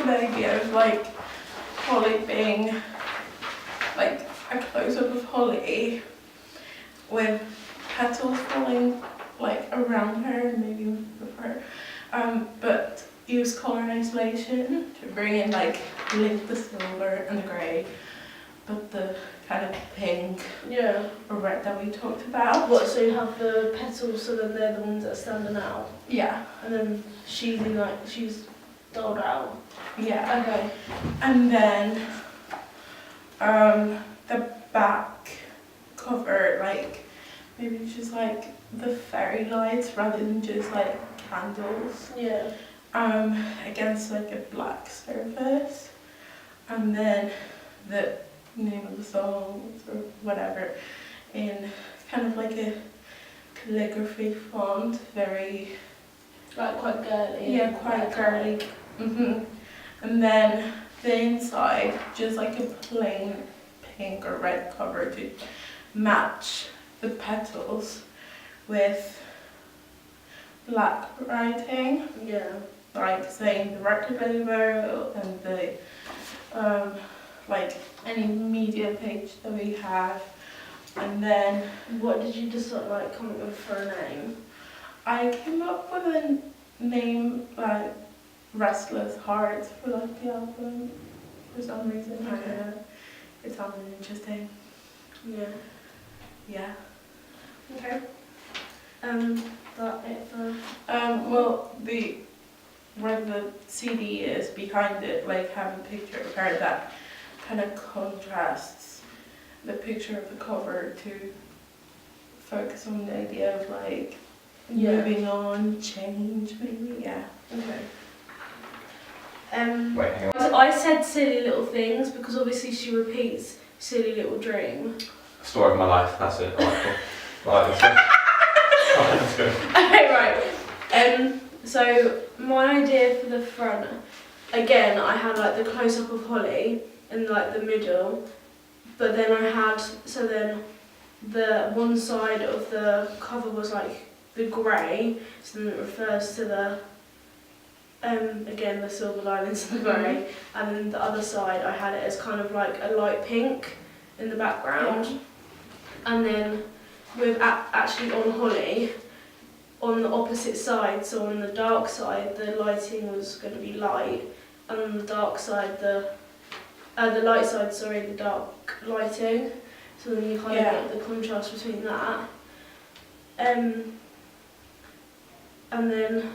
like the idea of like Holly being like a close-up of Holly with petals falling like around her and maybe with her, but use colour and isolation to bring in like link the silver and the grey, but the kind of pink or red that we talked about. What, so you have the petals, so then they're the ones that are standing out? Yeah. And then she's dulled out? Yeah. Okay. And then the back cover, like maybe just like the fairy lights rather than just like candles. Yeah. Against like a black surface, and then the name of the song or whatever in kind of like a calligraphy font, very Like quite girly. yeah, quite girly. And then the inside just like a plain pink or red cover to match the petals with black writing. Yeah. Like saying the record label and the like any media page that we have. And then What did you just sort of like come up with for a name? I came up with a name like Restless Hearts for like the album for some reason. Okay. It sounded interesting. Yeah. Yeah. Okay. That it for Well, where the CD is behind it, like have a picture of her that kind of contrasts the picture of the cover to focus on the idea of like moving on, change maybe, yeah. Okay. Wait, hang on. I said silly little things because obviously she repeats silly little dream. Story of my life, that's it. Alright, cool. Right, let's go. Alright, let's go. Okay, right. So my idea for the front, again, I had like the close up of Holly in like the middle, but then I had, so then the one side of the cover was like the grey, so then it refers to the, again, the silver linings of the grey, and then the other side I had it as kind of like a light pink in the background, and then with actually on Holly, on the opposite side, so on the dark side, the lighting was going to be light, and on the dark side, the light side, sorry, the dark lighting. So then you kind of get the contrast between that. And then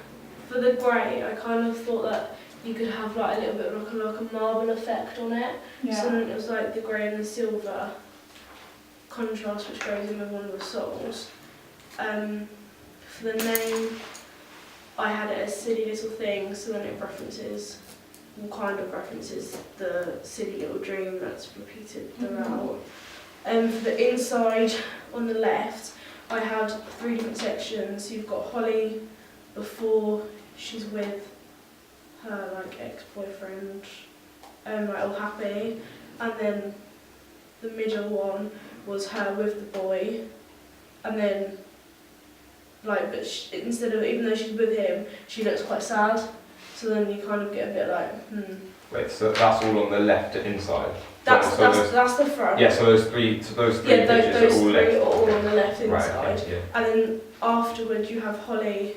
for the grey, I kind of thought that you could have like a little bit of like a marble effect on it. Yeah. So then it was like the grey and the silver contrast, which goes in with one of the songs. For the name, I had it as Silly Little Things, so then it references the silly little dream that's repeated throughout. For the inside, on the left, I had 3 different sections. You've got Holly before she's with her like ex-boyfriend, like all happy, and then the middle one was her with the boy, and then like, but instead of, even though she's with him, she looks quite sad. So then you kind of get a bit like, Wait, so that's all on the left inside? That's the front. Yeah, so those three pictures those are all three left. are all on the left inside. Right, okay, yeah. And then afterwards you have Holly,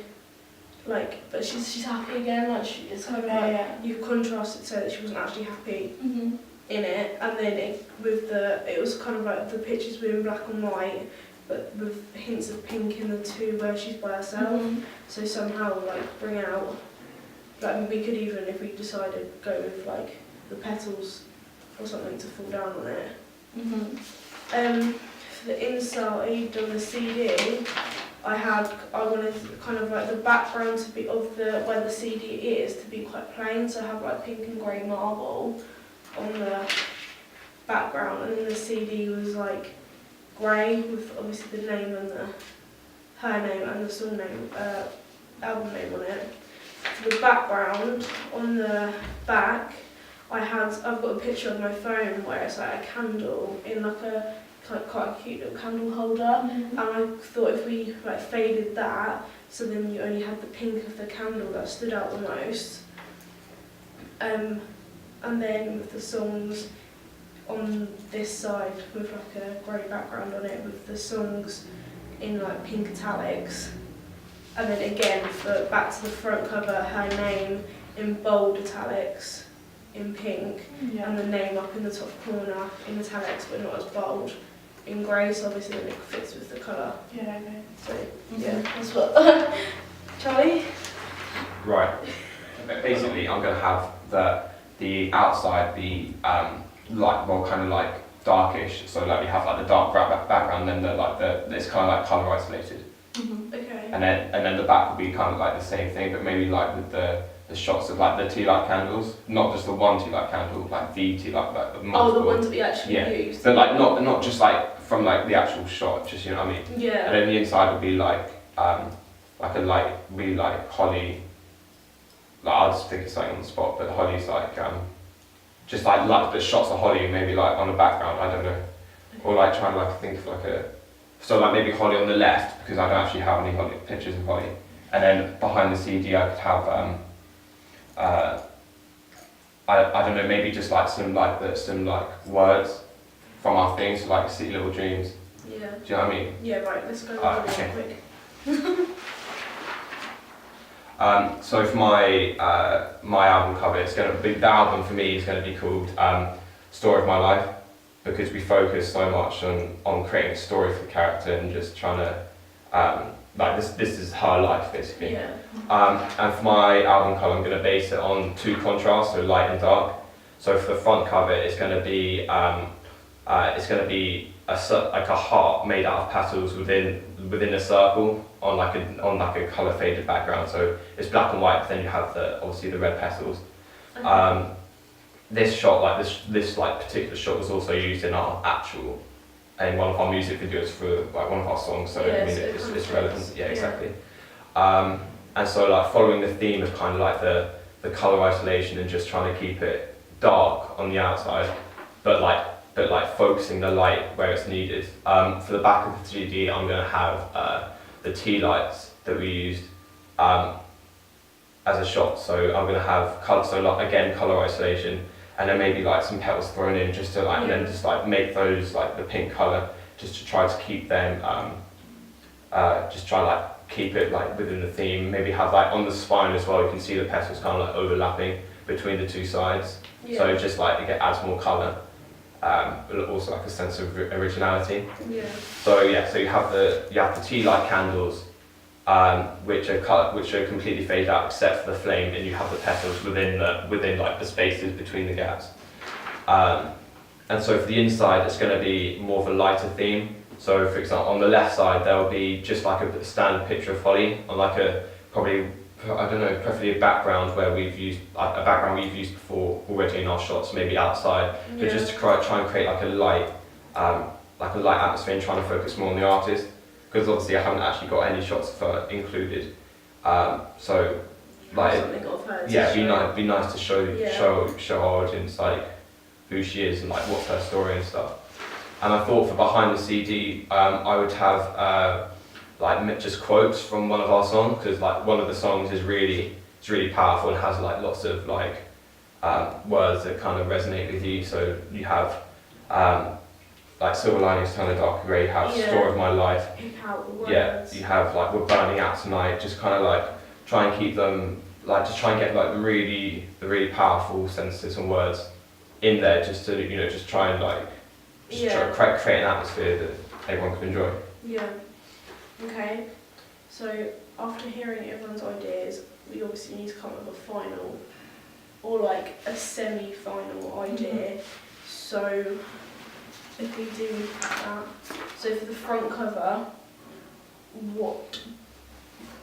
like, but she's happy again. Like it's kind of like you contrast it so that she wasn't actually happy in it, and then it was kind of like the pictures were in black and white, but with hints of pink in the two where she's by herself. So somehow like bring out, like we could even, if we decided, go with like the petals or something to fall down on it. For the inside on the CD, I wanted kind of like the background to be of where the CD is to be quite plain, so I have like pink and grey marble on the background, and then the CD was like grey with obviously the name and her name and the song name, album name on it. For the background on the back, I've got a picture on my phone where it's like a candle in like a quite a cute little candle holder, and I thought if we like faded that, so then you only had the pink of the candle that stood out the most, And then with the songs on this side with like a grey background on it with the songs in like pink italics. And then again for back to the front cover, her name in bold italics in pink Yeah. and the name up in the top corner in italics but not as bold in grey, so obviously then it fits with the colour. Yeah, okay. So yeah, that's what Charlie? Right. Basically, I'm gonna have the outside be like well, kind of like darkish. So like we have like the dark background, and then it's kind of like color isolated, Okay. and then the back will be kind of like the same thing, but maybe like with the shots of like the tea light candles, not just the one tea light candle, like the tea light, like the multiple. Oh, the ones that we actually Yeah. used. So like not just like from like the actual shot, just you know what I mean. And Yeah. then the inside would be like a light, really like holly. Like I'll just think of something on the spot, but holly's like just like the shots of holly maybe like on the background, I don't know, or like trying to like think of like so like maybe holly on the left because I don't actually have any holly pictures of holly, and then behind the CD I could have I don't know, maybe just like some words from our things, so like City Little Dreams. Yeah. Do you know what I mean? Yeah, right, let's go Okay. really quick. So for my album cover, it's going to be, the album for me is going to be called Story of My Life, because we focus so much on creating a story for the character and just trying to like this is her life basically. Yeah. And for my album cover, I'm going to base it on two contrasts, so light and dark. So for the front cover, it's going to be like a heart made out of petals within a circle on like a colour faded background. So it's black and white, but then you have obviously the red petals. Okay. This shot, like this like particular shot, was also used in one of our music videos for like one of our songs. So Yeah, I mean, so it it's kind of relevant. fits. Yeah, Yeah. exactly. And so like following the theme of kind of like the colour isolation and just trying to keep it dark on the outside, but like focusing the light where it's needed. For the back of the 3D, I'm going to have the tea lights that we used as a shot. So I'm going to have colour isolation, and then maybe like some petals thrown in just to like, and then just like make those like the pink colour, just to try to keep them, just try like keep it like within the theme. Maybe have like on the spine as well, you can see the petals kind of like overlapping between the two sides. Yeah. So just like it adds more colour, but also like a sense of originality. Yeah. So yeah, so you have the tea light candles, which are completely faded out except for the flame, and you have the petals within like the spaces between the gaps. And so for the inside, it's going to be more of a lighter theme. So for example, on the left side, there will be just like a standard picture of holly on like preferably a background where we've used a background we've used before already in our shots, maybe outside, but just to try and create like a light atmosphere and trying to focus more on the artist, because obviously I haven't actually got any shots of her included. So like something of hers. yeah, it'd be nice to show Yeah. our audience like who she is and like what's her story and stuff. And I thought for behind the CD, I would have like just quotes from one of our songs, because like one of the songs is really powerful and has like lots of like words that kind of resonate with you. So you have like silver linings turn a dark grey, you have story of my life. Pick out the words. Yeah, you have like we're burning out tonight. Just kind of like try and keep them like just try and get like the really powerful sentences and words in there, just to just try and like try to create an atmosphere that everyone can enjoy. Yeah. Okay. So after hearing everyone's ideas, we obviously need to come up with a final or like a semi-final idea. So if we do that, so for the front cover, what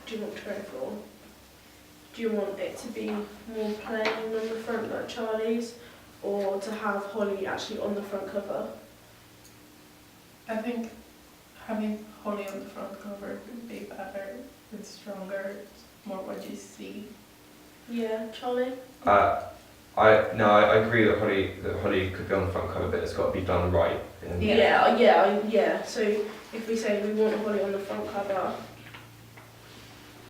do you want to go for? Do you want it to be more plain on the front like Charlie's, or to have Holly actually on the front cover? I think having holly on the front cover would be better. It's stronger. It's more what you see. Yeah, Charlie? I agree that Holly could be on the front cover, but it's got to be done right. Yeah. So if we say we want Holly on the front cover,